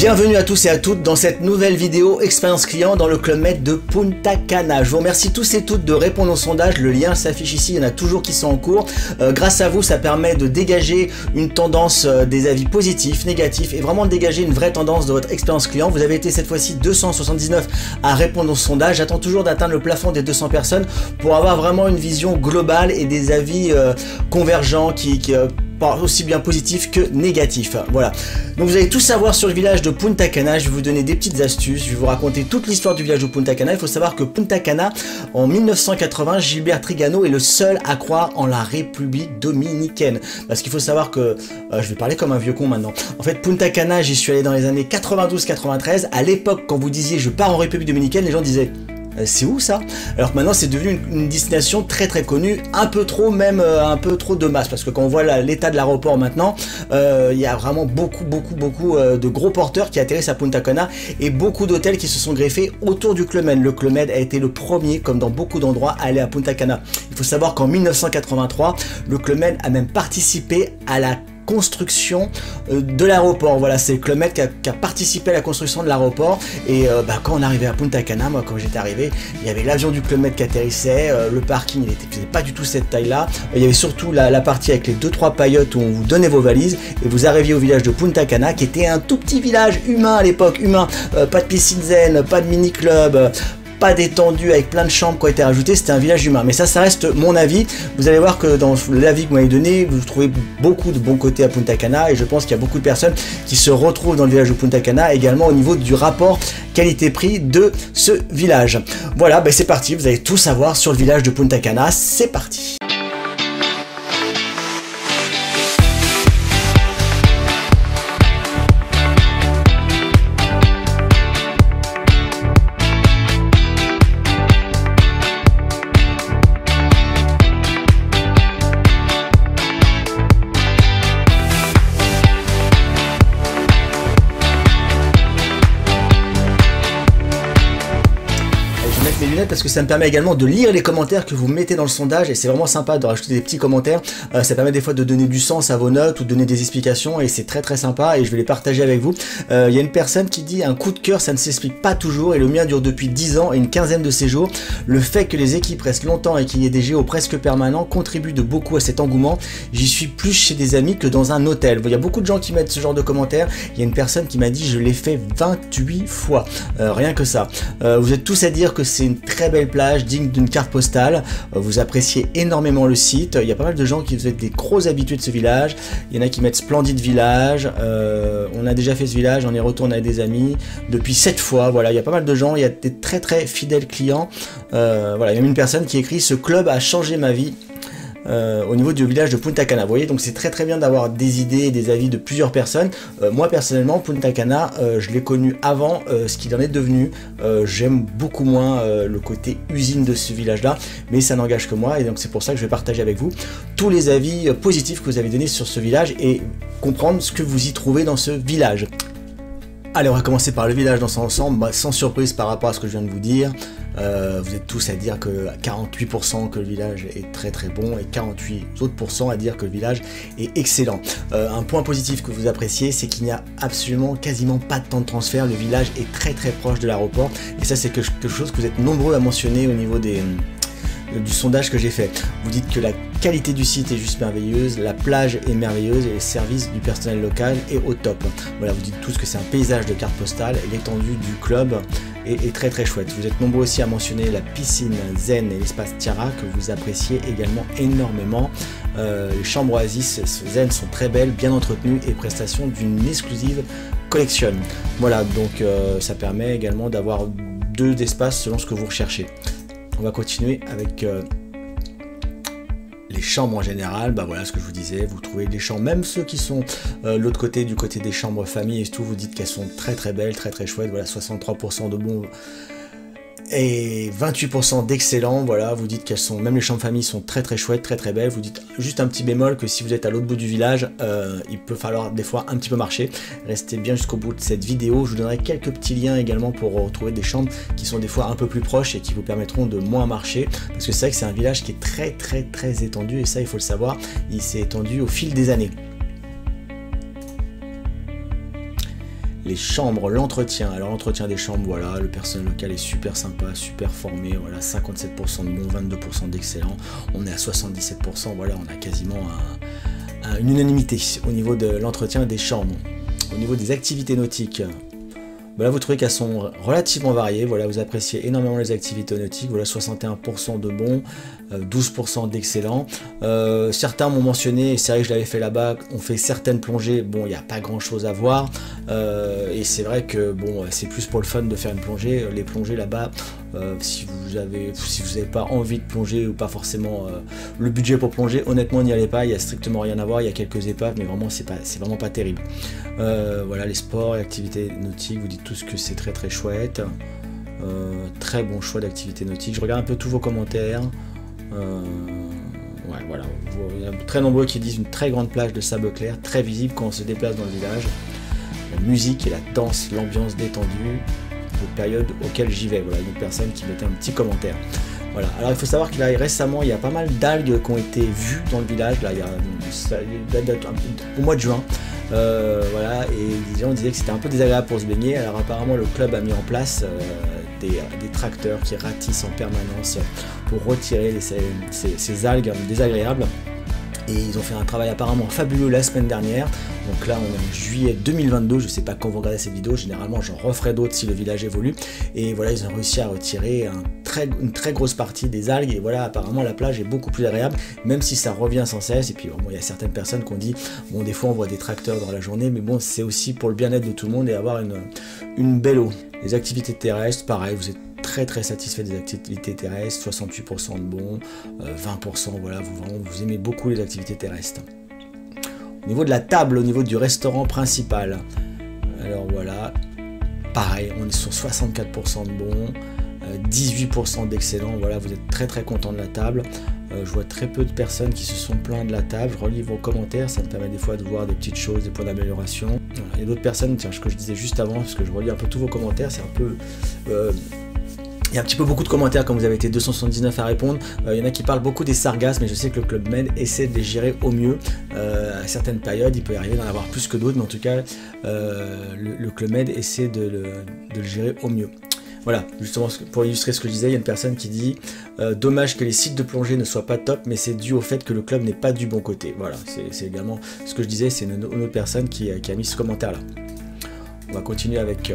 Bienvenue à tous et à toutes dans cette nouvelle vidéo expérience client dans le Club Med de Punta Cana. Je vous remercie tous et toutes de répondre au sondage, le lien s'affiche ici, il y en a toujours qui sont en cours. Grâce à vous, ça permet de dégager une tendance des avis positifs, négatifs et vraiment de dégager une vraie tendance de votre expérience client. Vous avez été cette fois-ci 279 à répondre au sondage. J'attends toujours d'atteindre le plafond des 200 personnes pour avoir vraiment une vision globale et des avis convergents qui aussi bien positif que négatif. Voilà. Donc vous allez tout savoir sur le village de Punta Cana. Je vais vous donner des petites astuces. Je vais vous raconter toute l'histoire du village de Punta Cana. Il faut savoir que Punta Cana, en 1980, Gilbert Trigano est le seul à croire en la République dominicaine. Parce qu'il faut savoir que, je vais parler comme un vieux con maintenant. En fait, Punta Cana, j'y suis allé dans les années 92-93. À l'époque, quand vous disiez je pars en République dominicaine, les gens disaient c'est où ça? Alors que maintenant c'est devenu une destination très connue, un peu trop même, un peu trop de masse, parce que quand on voit l'état de l'aéroport maintenant, il y a vraiment beaucoup de gros porteurs qui atterrissent à Punta Cana et beaucoup d'hôtels qui se sont greffés autour du Club Med. Le Club Med a été le premier, comme dans beaucoup d'endroits, à aller à Punta Cana. Il faut savoir qu'en 1983, le Club Med a même participé à la construction de l'aéroport. Voilà, c'est le Club Med qui a participé à la construction de l'aéroport. Et quand on arrivait à Punta Cana, moi quand j'étais arrivé, il y avait l'avion du Club Med qui atterrissait, le parking il faisait pas du tout cette taille là, il y avait surtout la partie avec les 2-3 paillotes où on vous donnait vos valises et vous arriviez au village de Punta Cana qui était un tout petit village humain à l'époque, humain, pas de piscine zen, pas de mini club, pas détendu avec plein de chambres qui ont été rajoutées, c'était un village humain. Mais ça reste mon avis. Vous allez voir que dans l'avis que vous m'avez donné, vous trouvez beaucoup de bons côtés à Punta Cana et je pense qu'il y a beaucoup de personnes qui se retrouvent dans le village de Punta Cana également au niveau du rapport qualité-prix de ce village. Voilà, c'est parti, vous allez tout savoir sur le village de Punta Cana, c'est parti. Parce que ça me permet également de lire les commentaires que vous mettez dans le sondage et c'est vraiment sympa de rajouter des petits commentaires. Ça permet des fois de donner du sens à vos notes ou de donner des explications et c'est très sympa et je vais les partager avec vous. Il y a une personne qui dit un coup de cœur ça ne s'explique pas toujours et le mien dure depuis 10 ans et une quinzaine de séjours. Le fait que les équipes restent longtemps et qu'il y ait des géos presque permanents contribue de beaucoup à cet engouement. J'y suis plus chez des amis que dans un hôtel. Il y a beaucoup de gens qui mettent ce genre de commentaires. Il y a une personne qui m'a dit je l'ai fait 28 fois. Rien que ça. Vous êtes tous à dire que c'est une très belle plage, digne d'une carte postale. Vous appréciez énormément le site. Il y a pas mal de gens qui vous êtes des gros habitués de ce village. Il y en a qui mettent splendide village. On a déjà fait ce village, on est retourné avec des amis depuis 7 fois. Voilà, il y a pas mal de gens, il y a des très fidèles clients. Voilà, il y a même une personne qui écrit ce club a changé ma vie. Au niveau du village de Punta Cana. Vous voyez, donc c'est très bien d'avoir des idées et des avis de plusieurs personnes. Moi personnellement, Punta Cana, je l'ai connu avant ce qu'il en est devenu. J'aime beaucoup moins le côté usine de ce village-là, mais ça n'engage que moi et donc c'est pour ça que je vais partager avec vous tous les avis positifs que vous avez donnés sur ce village et comprendre ce que vous y trouvez dans ce village. Allez, on va commencer par le village dans son ensemble, sans surprise par rapport à ce que je viens de vous dire. Vous êtes tous à dire que 48% que le village est très bon et 48 autres % à dire que le village est excellent. Un point positif que vous appréciez, c'est qu'il n'y a absolument quasiment pas de temps de transfert. Le village est très proche de l'aéroport et ça c'est quelque chose que vous êtes nombreux à mentionner au niveau du sondage que j'ai fait. Vous dites que la qualité du site est juste merveilleuse, la plage est merveilleuse et les services du personnel local est au top. Voilà, vous dites tous que c'est un paysage de carte postale et l'étendue du club est très chouette. Vous êtes nombreux aussi à mentionner la piscine zen et l'espace Tiara que vous appréciez également énormément. Les chambres oasis zen sont très belles, bien entretenues et prestations d'une exclusive collection. Voilà, donc ça permet également d'avoir 2 espaces selon ce que vous recherchez. On va continuer avec les chambres en général. Voilà ce que je vous disais, vous trouvez des chambres, même ceux qui sont l'autre côté, du côté des chambres famille et tout, vous dites qu'elles sont très belles, très chouettes. Voilà, 63% de bons et 28% d'excellents. Voilà, vous dites qu'elles sont, même les chambres famille sont très chouettes, très belles. Vous dites juste un petit bémol que si vous êtes à l'autre bout du village, il peut falloir des fois un petit peu marcher. Restez bien jusqu'au bout de cette vidéo. Je vous donnerai quelques petits liens également pour retrouver des chambres qui sont des fois un peu plus proches et qui vous permettront de moins marcher, parce que c'est vrai que c'est un village qui est très étendu et ça il faut le savoir, il s'est étendu au fil des années. les chambres, l'entretien. Alors l'entretien des chambres, voilà, le personnel local est super sympa, super formé, voilà, 57% de bon, 22% d'excellent, on est à 77%, voilà, on a quasiment une unanimité au niveau de l'entretien des chambres. Au niveau des activités nautiques, voilà, vous trouvez qu'elles sont relativement variées, voilà, vous appréciez énormément les activités nautiques, voilà, 61% de bons, 12% d'excellents. Certains m'ont mentionné, et c'est vrai que je l'avais fait là-bas, on fait certaines plongées, bon, il n'y a pas grand-chose à voir, et c'est vrai que, bon, c'est plus pour le fun de faire une plongée, les plongées là-bas, si vous n'avez pas envie de plonger ou pas forcément le budget pour plonger, honnêtement n'y allez pas, il n'y a strictement rien à voir, il y a quelques épaves mais vraiment c'est vraiment pas terrible. Voilà, les sports et activités nautiques, vous dites tous que c'est très très chouette, très bon choix d'activités nautiques. Je regarde un peu tous vos commentaires, ouais, voilà, il y a très nombreux qui disent une très grande plage de sable clair, très visible quand on se déplace dans le village, la musique et la danse, l'ambiance détendue, période auquel j'y vais. Voilà, une personne qui mettait un petit commentaire. Voilà. Alors il faut savoir qu'il y a récemment, il y a pas mal d'algues qui ont été vues dans le village. Là, il y a au mois de juin. Voilà, et les gens disaient que c'était un peu désagréable pour se baigner. Alors apparemment le club a mis en place des tracteurs qui ratissent en permanence pour retirer ces algues désagréables. Et ils ont fait un travail apparemment fabuleux la semaine dernière. Donc là on est en juillet 2022, je ne sais pas quand vous regardez cette vidéo, généralement j'en referai d'autres si le village évolue. Et voilà, ils ont réussi à retirer une très grosse partie des algues. Et voilà, apparemment la plage est beaucoup plus agréable, même si ça revient sans cesse. Et puis bon, il y a certaines personnes qui ont dit, bon, des fois on voit des tracteurs dans la journée, mais bon, c'est aussi pour le bien-être de tout le monde et avoir une belle eau. Les activités terrestres, pareil, vous êtes très satisfait des activités terrestres, 68% de bons, 20%, voilà, vous aimez beaucoup les activités terrestres. Au niveau de la table, au niveau du restaurant principal, alors voilà, pareil, on est sur 64% de bons, 18% d'excellents, voilà, vous êtes très content de la table. Je vois très peu de personnes qui se sont plaintes de la table. Je relis vos commentaires, ça me permet des fois de voir des petites choses, des points d'amélioration. Voilà. Il y a d'autres personnes, tiens, ce que je disais juste avant, parce que je relis un peu tous vos commentaires, c'est un peu... il y a un petit peu beaucoup de commentaires comme vous avez été 279 à répondre. Il y en a qui parlent beaucoup des sargasses, mais je sais que le Club Med essaie de les gérer au mieux. À certaines périodes, il peut arriver d'en avoir plus que d'autres, mais en tout cas, le Club Med essaie de le gérer au mieux. Voilà, justement, pour illustrer ce que je disais, il y a une personne qui dit dommage que les sites de plongée ne soient pas top, mais c'est dû au fait que le club n'est pas du bon côté. Voilà, c'est également ce que je disais, c'est une autre personne qui a mis ce commentaire-là. On va continuer avec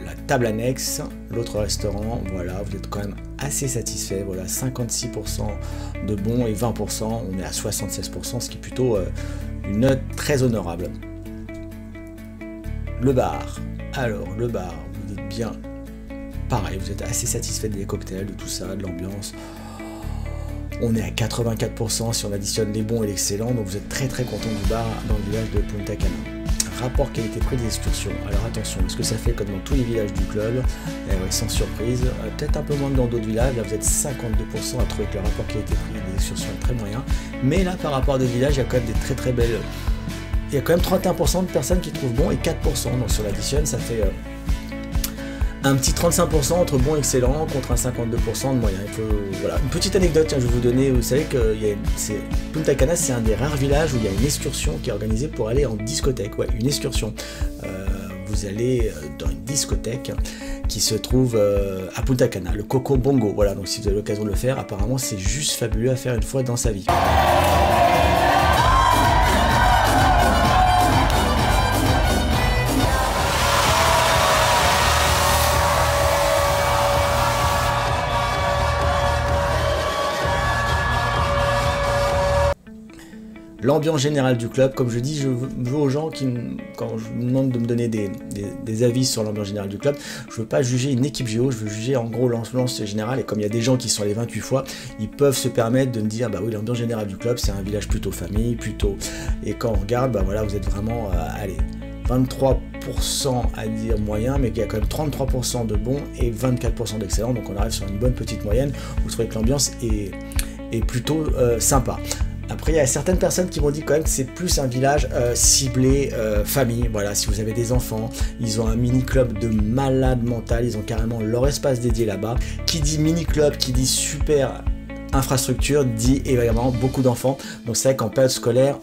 la table annexe, l'autre restaurant. Voilà, vous êtes quand même assez satisfait. Voilà, 56% de bons et 20%, on est à 76%, ce qui est plutôt une note très honorable. Le bar. Alors, le bar, vous dites bien, pareil, vous êtes assez satisfait des cocktails, de tout ça, de l'ambiance. On est à 84% si on additionne les bons et l'excellent, donc vous êtes très content du bar dans le village de Punta Cana. Rapport qualité-prix des excursions. Alors attention, est-ce que ça fait comme dans tous les villages du club? Ouais, sans surprise, peut-être un peu moins que dans d'autres villages. Là, vous êtes 52% à trouver que le rapport qualité-prix des excursions est très moyen. Mais là, par rapport à d'autres villages, il y a quand même des très belles... Il y a quand même 31% de personnes qui trouvent bon et 4%. Donc si on additionne, ça fait un petit 35% entre bon et excellent contre un 52% de moyen. Il faut, voilà. Une petite anecdote, tiens, je vais vous donner. Vous savez que Punta Cana, c'est un des rares villages où il y a une excursion qui est organisée pour aller en discothèque. Ouais, une excursion. Vous allez dans une discothèque qui se trouve à Punta Cana, le Coco Bongo. Voilà, donc si vous avez l'occasion de le faire, apparemment c'est juste fabuleux à faire une fois dans sa vie. L'ambiance générale du club, comme je dis, je veux aux gens qui, quand je me demande de me donner des avis sur l'ambiance générale du club, je veux pas juger une équipe géo, je veux juger en gros l'ambiance générale. Et comme il y a des gens qui sont allés 28 fois, ils peuvent se permettre de me dire, bah oui, l'ambiance générale du club, c'est un village plutôt famille, plutôt... Et quand on regarde, bah voilà, vous êtes vraiment, allez, 23% à dire moyen, mais il y a quand même 33% de bons et 24% d'excellents, donc on arrive sur une bonne petite moyenne. Vous trouvez que l'ambiance est plutôt sympa. Après, il y a certaines personnes qui m'ont dit quand même que c'est plus un village ciblé famille. Voilà, si vous avez des enfants, ils ont un mini-club de malade mental. Ils ont carrément leur espace dédié là-bas. Qui dit mini-club, qui dit super infrastructure, dit évidemment beaucoup d'enfants. Donc c'est vrai qu'en période scolaire,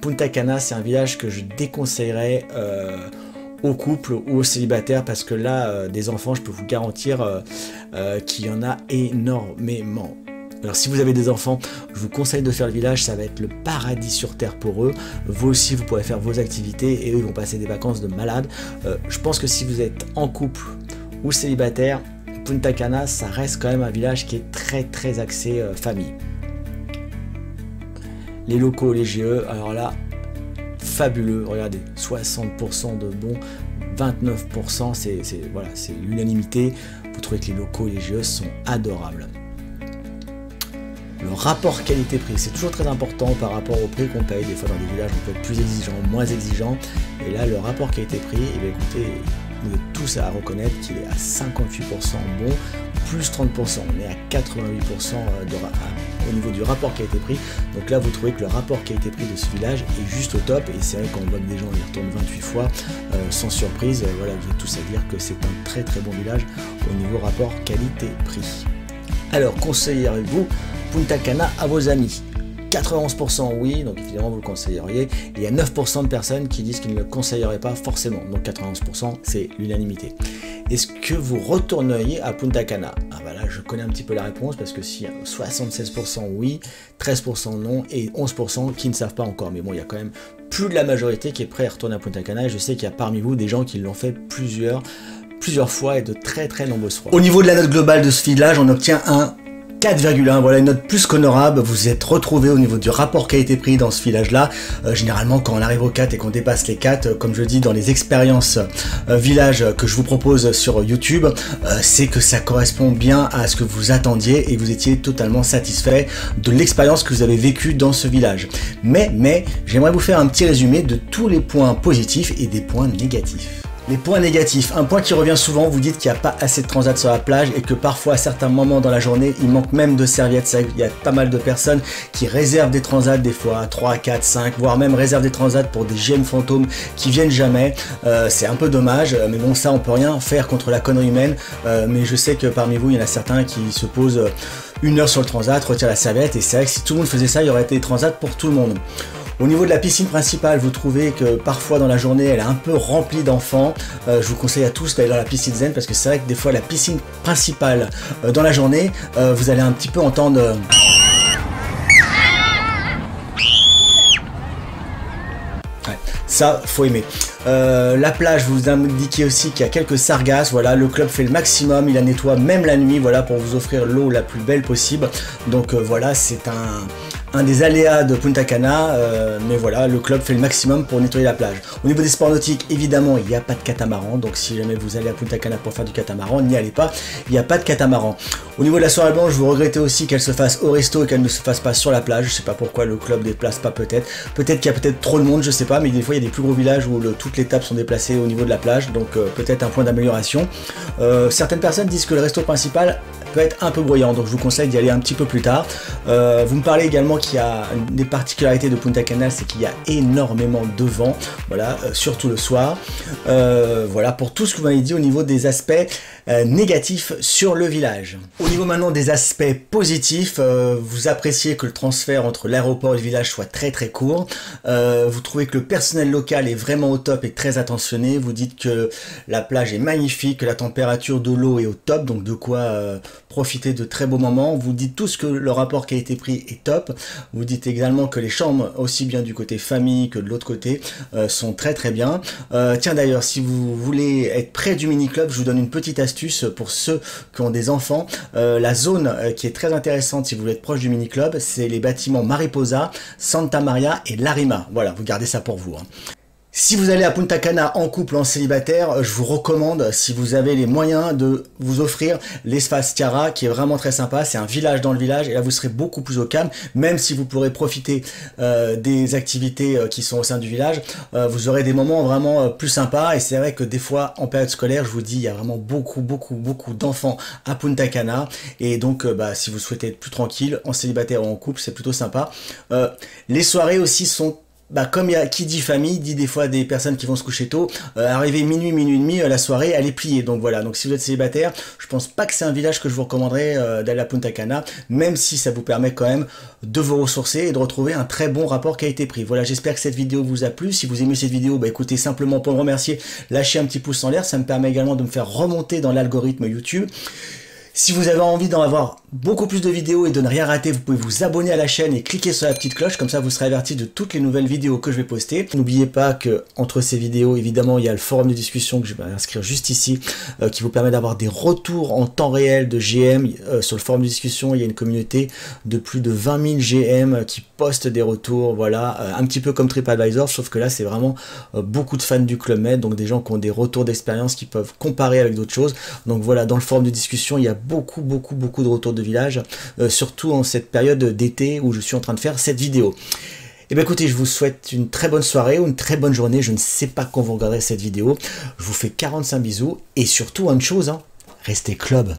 Punta Cana, c'est un village que je déconseillerais aux couples ou aux célibataires, parce que là, des enfants, je peux vous garantir qu'il y en a énormément. Alors si vous avez des enfants, je vous conseille de faire le village, ça va être le paradis sur terre pour eux. Vous aussi, vous pourrez faire vos activités et eux, ils vont passer des vacances de malade. Je pense que si vous êtes en couple ou célibataire, Punta Cana, ça reste quand même un village qui est très axé famille. Les locaux, les GE, alors là, fabuleux, regardez, 60% de bons, 29%, voilà, c'est l'unanimité. Vous trouvez que les locaux et les GE sont adorables. Le rapport qualité-prix, c'est toujours très important par rapport au prix qu'on paye. Des fois dans des villages on peut être plus exigeant, moins exigeant. Et là le rapport qualité-prix, eh bien, écoutez, vous êtes tous à reconnaître qu'il est à 58% bon, plus 30%. On est à 88% au niveau du rapport qualité-prix. Donc là vous trouvez que le rapport qualité-prix de ce village est juste au top. Et c'est vrai qu'on voit que des gens y retournent 28 fois sans surprise. Voilà, vous êtes tous à dire que c'est un très bon village au niveau rapport qualité-prix. Alors conseilleriez-vous Punta Cana à vos amis? 91% oui, donc évidemment vous le conseilleriez. Et il y a 9% de personnes qui disent qu'ils ne le conseilleraient pas forcément. Donc 91% c'est l'unanimité. Est-ce que vous retourneriez à Punta Cana? Ah bah là je connais un petit peu la réponse, parce que si 76% oui, 13% non et 11% qui ne savent pas encore. Mais bon, il y a quand même plus de la majorité qui est prêt à retourner à Punta Cana, et je sais qu'il y a parmi vous des gens qui l'ont fait plusieurs fois et de très nombreuses fois. Au niveau de la note globale de ce village, on obtient un 4,1, voilà une note plus qu'honorable. Vous êtes retrouvés au niveau du rapport qualité-prix dans ce village-là. Généralement, quand on arrive aux 4 et qu'on dépasse les 4, comme je dis dans les expériences village que je vous propose sur YouTube, c'est que ça correspond bien à ce que vous attendiez et vous étiez totalement satisfait de l'expérience que vous avez vécue dans ce village. Mais j'aimerais vous faire un petit résumé de tous les points positifs et des points négatifs. Les points négatifs, un point qui revient souvent, vous dites qu'il n'y a pas assez de transat sur la plage et que parfois à certains moments dans la journée, il manque même de serviettes. Il y a pas mal de personnes qui réservent des transats des fois 3, 4, 5, voire même réservent des transats pour des GM fantômes qui viennent jamais. C'est un peu dommage, mais bon, ça on peut rien faire contre la connerie humaine. Mais je sais que parmi vous, il y en a certains qui se posent une heure sur le transat, retirent la serviette, et c'est vrai que si tout le monde faisait ça, il y aurait été des transats pour tout le monde. Au niveau de la piscine principale, vous trouvez que parfois dans la journée, elle est un peu remplie d'enfants. Je vous conseille à tous d'aller dans la piscine zen, parce que c'est vrai que des fois la piscine principale dans la journée, vous allez un petit peu entendre... Ouais, ça, faut aimer. La plage, vous indiquez aussi qu'il y a quelques sargasses. Voilà, le club fait le maximum, il la nettoie même la nuit, voilà, pour vous offrir l'eau la plus belle possible. Donc voilà, c'est un des aléas de Punta Cana, mais voilà, le club fait le maximum pour nettoyer la plage. Au niveau des sports nautiques, évidemment, il n'y a pas de catamaran, donc si jamais vous allez à Punta Cana pour faire du catamaran, n'y allez pas, il n'y a pas de catamaran. Au niveau de la soirée blanche, vous regrettez aussi qu'elle se fasse au resto et qu'elle ne se fasse pas sur la plage. Je sais pas pourquoi le club déplace pas, peut-être qu'il y a peut-être trop de monde, je sais pas, mais des fois il y a des plus gros villages où toutes les tables sont déplacées au niveau de la plage, donc peut-être un point d'amélioration. Certaines personnes disent que le resto principal peut être un peu bruyant, donc je vous conseille d'y aller un petit peu plus tard. Vous me parlez également qu'il y a une des particularités de Punta Cana, c'est qu'il y a énormément de vent, voilà, surtout le soir. Voilà pour tout ce que vous m'avez dit au niveau des aspects négatifs sur le village. Au niveau maintenant des aspects positifs, vous appréciez que le transfert entre l'aéroport et le village soit très court. Vous trouvez que le personnel local est vraiment au top et très attentionné. Vous dites que la plage est magnifique, que la température de l'eau est au top, donc de quoi profiter de très beaux moments. Vous dites tous que le rapport qualité-prix est top. Vous dites également que les chambres, aussi bien du côté famille que de l'autre côté, sont très bien. Tiens d'ailleurs, si vous voulez être près du mini-club, je vous donne une petite astuce pour ceux qui ont des enfants. La zone qui est très intéressante si vous voulez être proche du mini-club, c'est les bâtiments Mariposa, Santa Maria et Larima. Voilà, vous gardez ça pour vous. Si vous allez à Punta Cana en couple ou en célibataire, je vous recommande, si vous avez les moyens, de vous offrir l'espace Tiara, qui est vraiment très sympa. C'est un village dans le village, et là vous serez beaucoup plus au calme, même si vous pourrez profiter des activités qui sont au sein du village. Vous aurez des moments vraiment plus sympas, et c'est vrai que des fois en période scolaire, je vous dis, il y a vraiment beaucoup d'enfants à Punta Cana, et donc si vous souhaitez être plus tranquille en célibataire ou en couple, c'est plutôt sympa. Les soirées aussi sont bah comme qui dit famille, dit des fois des personnes qui vont se coucher tôt, arriver minuit, minuit et demi, la soirée, elle est pliée. Donc voilà, donc si vous êtes célibataire, je pense pas que c'est un village que je vous recommanderais d'aller à Punta Cana, même si ça vous permet quand même de vous ressourcer et de retrouver un très bon rapport qualité-prix. Voilà, j'espère que cette vidéo vous a plu. Si vous aimez cette vidéo, bah écoutez, simplement pour me remercier, lâchez un petit pouce en l'air, ça me permet également de me faire remonter dans l'algorithme YouTube. Si vous avez envie d'en avoir beaucoup plus de vidéos et de ne rien rater, vous pouvez vous abonner à la chaîne et cliquer sur la petite cloche, comme ça vous serez averti de toutes les nouvelles vidéos que je vais poster. N'oubliez pas que entre ces vidéos, évidemment, il y a le forum de discussion que je vais inscrire juste ici, qui vous permet d'avoir des retours en temps réel de GM. Sur le forum de discussion, il y a une communauté de plus de 20 000 GM qui postent des retours, voilà, un petit peu comme TripAdvisor, sauf que là c'est vraiment beaucoup de fans du Club Med, donc des gens qui ont des retours d'expérience qui peuvent comparer avec d'autres choses. Donc voilà, dans le forum de discussion, il y a beaucoup de retours de village, surtout en cette période d'été où je suis en train de faire cette vidéo. Et bien écoutez, je vous souhaite une très bonne soirée ou une très bonne journée, je ne sais pas quand vous regarderez cette vidéo, je vous fais 45 bisous, et surtout une chose, hein, restez club.